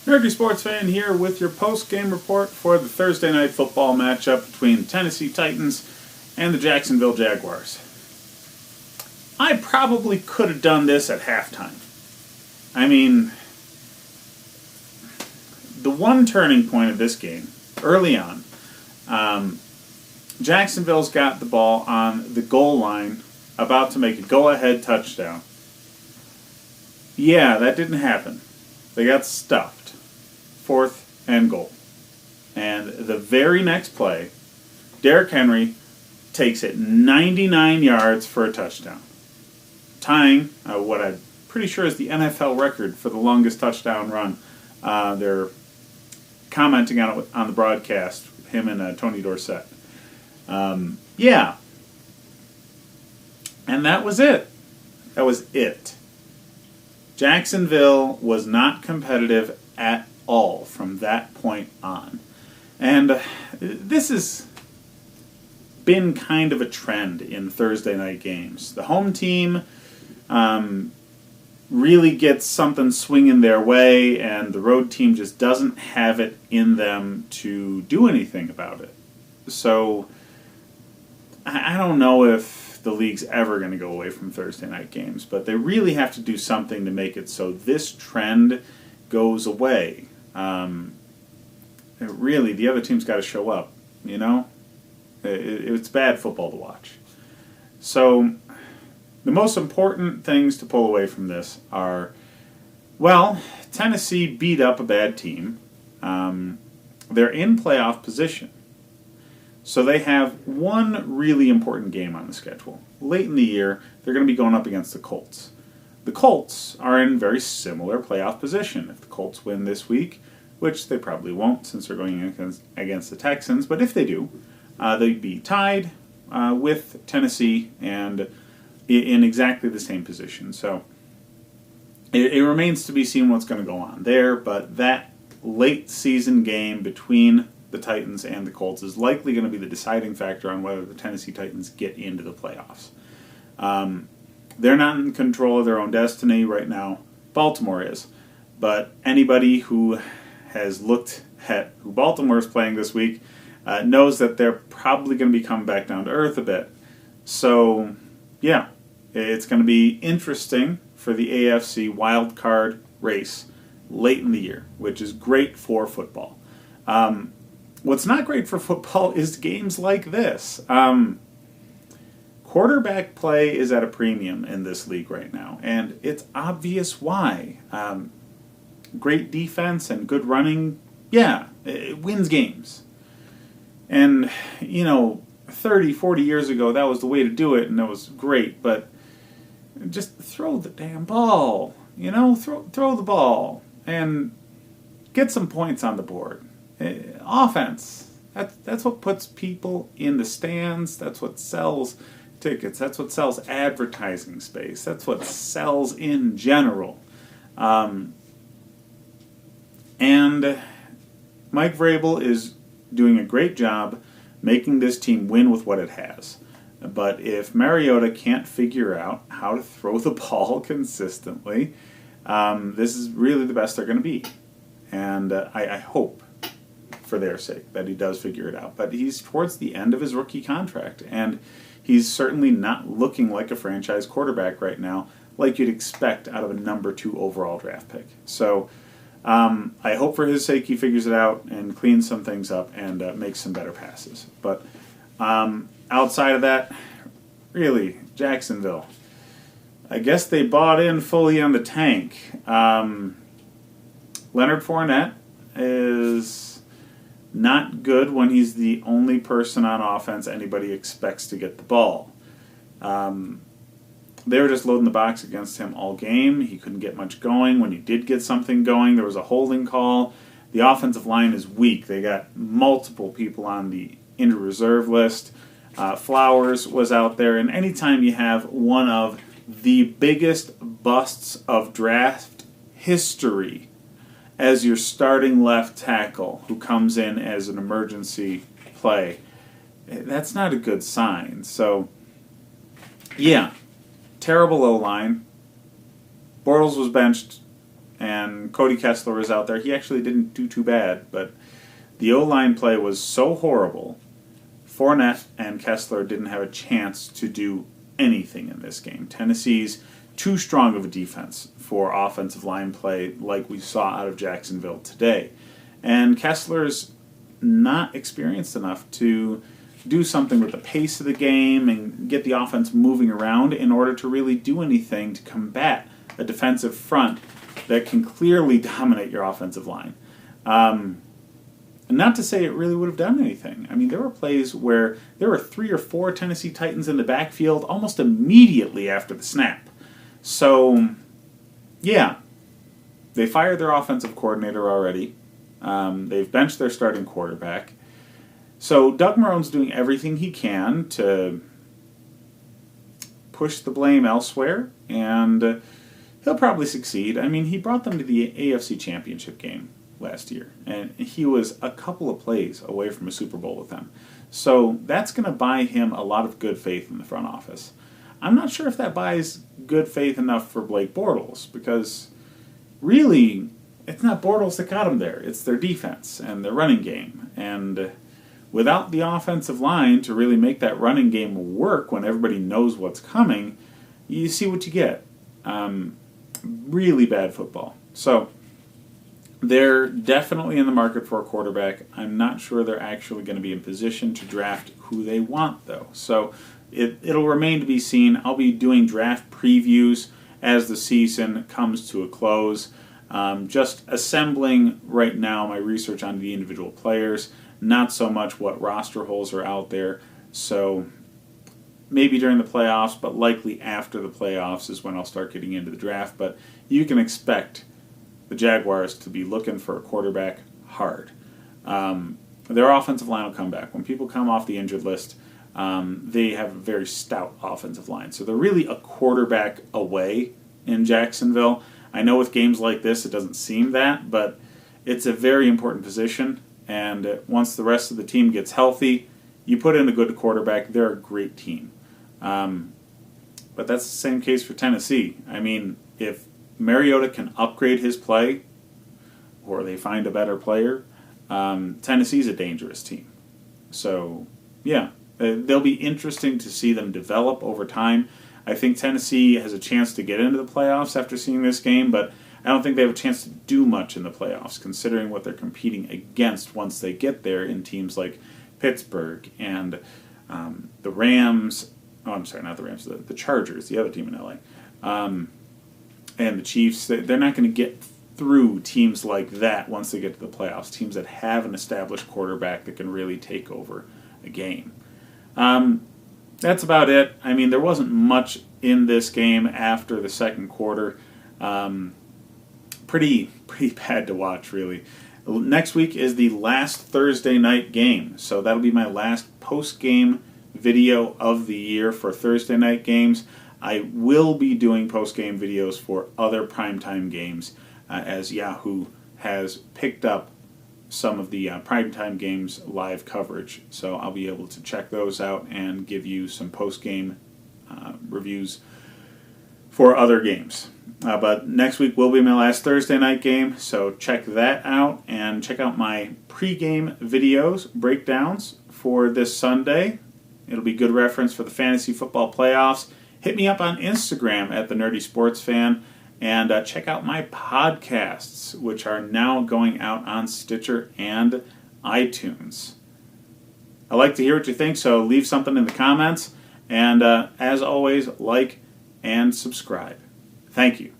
Nerdy Sports Fan here with your post-game report for the Thursday night football matchup between the Tennessee Titans and the Jacksonville Jaguars. I probably could have done this at halftime. I mean, the one turning point of this game, early on, Jacksonville's got the ball on the goal line, about to make a go-ahead touchdown. Yeah, that didn't happen. They got stuffed. 4th and goal. And the very next play, Derrick Henry takes it 99 yards for a touchdown, tying what I'm pretty sure is the NFL record for the longest touchdown run. They're commenting on it on the broadcast, him and Tony Dorsett. Yeah. And that was it. That was it. Jacksonville was not competitive at all from that point on. And this has been kind of a trend in Thursday night games. The home team really gets something swinging their way, and the road team just doesn't have it in them to do anything about it. So I don't know if the league's ever going to go away from Thursday night games, but they really have to do something to make it so this trend goes away. Really, the other team's got to show up, you know? It's bad football to watch. So, the most important things to pull away from this are, well, Tennessee beat up a bad team. They're in playoff position. So they have one really important game on the schedule. Late in the year, they're going to be going up against the Colts. The Colts are in very similar playoff position. If the Colts win this week, which they probably won't since they're going against the Texans, but if they do, they'd be tied with Tennessee and in exactly the same position. So it remains to be seen what's going to go on there, but that late season game between the Titans and the Colts is likely going to be the deciding factor on whether the Tennessee Titans get into the playoffs. They're not in control of their own destiny right now. Baltimore is. But anybody who has looked at who Baltimore is playing this week knows that they're probably going to be coming back down to earth a bit. So, yeah, it's going to be interesting for the AFC wild card race late in the year, which is great for football. What's not great for football is games like this. Quarterback play is at a premium in this league right now, and it's obvious why. Great defense and good running, yeah, it wins games. And, 30, 40 years ago, that was the way to do it, and that was great, but just throw the damn ball, throw the ball, and get some points on the board. Offense, that's what puts people in the stands, that's what sells tickets, that's what sells advertising space, that's what sells in general. And Mike Vrabel is doing a great job making this team win with what it has. But if Mariota can't figure out how to throw the ball consistently, this is really the best they're going to be. And I hope, for their sake, that he does figure it out. But he's towards the end of his rookie contract, and he's certainly not looking like a franchise quarterback right now, like you'd expect out of a number 2 overall draft pick. So I hope for his sake he figures it out and cleans some things up and makes some better passes. But outside of that, really, Jacksonville, I guess they bought in fully on the tank. Leonard Fournette is not good when he's the only person on offense anybody expects to get the ball. They were just loading the box against him all game. He couldn't get much going. When he did get something going, there was a holding call. The offensive line is weak. They got multiple people on the injured reserve list. Flowers was out there. And anytime you have one of the biggest busts of draft history as your starting left tackle who comes in as an emergency play, that's not a good sign. So, yeah, terrible O-line. Bortles was benched and Cody Kessler was out there. He actually didn't do too bad, but the O-line play was so horrible, Fournette and Kessler didn't have a chance to do anything in this game. Tennessee's too strong of a defense for offensive line play like we saw out of Jacksonville today. And Kessler's not experienced enough to do something with the pace of the game and get the offense moving around in order to really do anything to combat a defensive front that can clearly dominate your offensive line. Not to say it really would have done anything. I mean, there were plays where there were 3 or 4 Tennessee Titans in the backfield almost immediately after the snap. So, yeah, they fired their offensive coordinator already. They've benched their starting quarterback. So Doug Marrone's doing everything he can to push the blame elsewhere, and he'll probably succeed. I mean, he brought them to the AFC Championship game last year, and he was a couple of plays away from a Super Bowl with them. So that's going to buy him a lot of good faith in the front office. I'm not sure if that buys good faith enough for Blake Bortles, because really, it's not Bortles that got him there. It's their defense and their running game. And without the offensive line to really make that running game work when everybody knows what's coming, you see what you get. Really bad football. So they're definitely in the market for a quarterback. I'm not sure they're actually going to be in position to draft who they want, though. So it'll remain to be seen. I'll be doing draft previews as the season comes to a close. Just assembling right now my research on the individual players, not so much what roster holes are out there. So maybe during the playoffs, but likely after the playoffs is when I'll start getting into the draft. But you can expect the Jaguars to be looking for a quarterback hard. Their offensive line will come back. When people come off the injured list, they have a very stout offensive line. So they're really a quarterback away in Jacksonville. I know with games like this it doesn't seem that, but it's a very important position. And once the rest of the team gets healthy, you put in a good quarterback, they're a great team. But that's the same case for Tennessee. I mean, if Mariota can upgrade his play, or they find a better player, Tennessee's a dangerous team. So, yeah, they'll be interesting to see them develop over time. I think Tennessee has a chance to get into the playoffs after seeing this game, but I don't think they have a chance to do much in the playoffs, considering what they're competing against once they get there in teams like Pittsburgh and the Rams. Oh, I'm sorry, not the Rams, the Chargers, the other team in LA. And the Chiefs. They're not going to get through teams like that once they get to the playoffs, teams that have an established quarterback that can really take over a game. That's about it. I mean, there wasn't much in this game after the second quarter. Pretty bad to watch, really. Next week is the last Thursday night game, so that'll be my last post-game video of the year for Thursday night games. I will be doing post-game videos for other primetime games, as Yahoo has picked up some of the primetime games live coverage, so I'll be able to check those out and give you some post-game reviews for other games. But next week will be my last Thursday night game, so check that out, and check out my pre-game videos, breakdowns for this Sunday. It'll be good reference for the fantasy football playoffs. Hit me up on Instagram at The Nerdy Sports Fan, and check out my podcasts, which are now going out on Stitcher and iTunes. I like to hear what you think, so leave something in the comments. And as always, like and subscribe. Thank you.